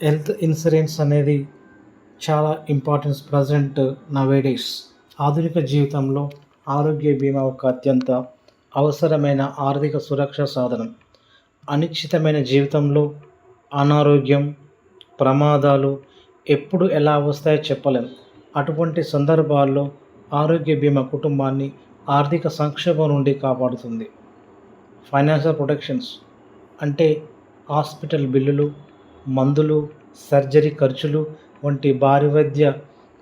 Health insurance అనేది చాలా importance present nowadays. ఆధునిక జీవితంలో ఆరోగ్య బీమా ఒక అత్యంత అవసరమైన ఆర్థిక సురక్ష సాధనం. అనిశ్చితమైన జీవితంలో అనారోగ్యం, ప్రమాదాలు ఎప్పుడు ఎలా వస్తాయో చెప్పలేం. అటువంటి సందర్భాల్లో ఆరోగ్య బీమా కుటుంబాన్ని ఆర్థిక సంక్షోభం నుండి కాపాడుతుంది. ఫైనాన్షియల్ ప్రొటెక్షన్స్ అంటే హాస్పిటల్ బిల్లులు, మందులు, సర్జరీ ఖర్చులు వంటి భారీ వైద్య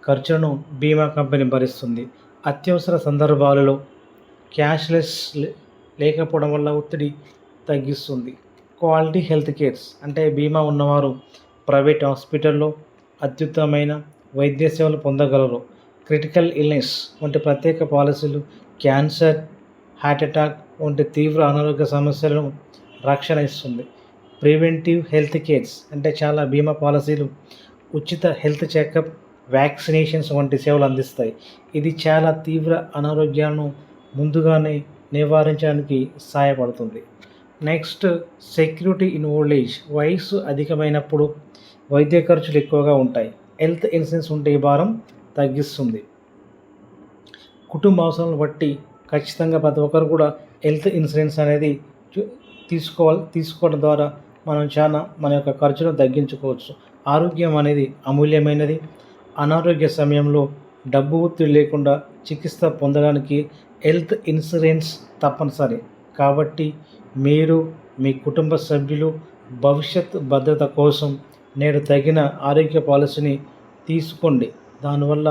ఖర్చులను బీమా కంపెనీ భరిస్తుంది. అత్యవసర సందర్భాలలో క్యాష్లెస్ లేకపోవడం వల్ల ఒత్తిడి తగ్గిస్తుంది. క్వాలిటీ హెల్త్ కేర్స్ అంటే బీమా ఉన్నవారు ప్రైవేట్ హాస్పిటల్లో అత్యుత్తమమైన వైద్య సేవలు పొందగలరు. క్రిటికల్ ఇల్నెస్ వంటి ప్రత్యేక పాలసీలు క్యాన్సర్, హార్ట్ అటాక్ వంటి తీవ్ర అనారోగ్య సమస్యలను రక్షణ ఇస్తుంది. ప్రివెంటివ్ హెల్త్ కేర్స్ అంటే చాలా బీమా పాలసీలు ఉచిత హెల్త్ చెకప్, వ్యాక్సినేషన్స్ వంటి సేవలు అందిస్తాయి. ఇది చాలా తీవ్ర అనారోగ్యాలను ముందుగానే నివారించడానికి సహాయపడుతుంది. Next, security in old age. వయసు అధికమైనప్పుడు వైద్య ఖర్చులు ఎక్కువగా ఉంటాయి. హెల్త్ ఇన్సూరెన్స్ ఉంటే ఈ భారం తగ్గిస్తుంది. కుటుంబ అవసరాలను బట్టి ఖచ్చితంగా ప్రతి ఒక్కరు కూడా హెల్త్ ఇన్సూరెన్స్ అనేది తీసుకోవడం ద్వారా మనం చాలా మన యొక్క ఖర్చులను తగ్గించుకోవచ్చు. ఆరోగ్యం అనేది అమూల్యమైనది. అనారోగ్య సమయంలో డబ్బు ఒత్తిడి లేకుండా చికిత్స పొందడానికి హెల్త్ ఇన్సూరెన్స్ తప్పనిసరి. కాబట్టి మీరు, మీ కుటుంబ సభ్యులు భవిష్యత్ భద్రత కోసం నేడు తగిన ఆరోగ్య పాలసీని తీసుకోండి. దానివల్ల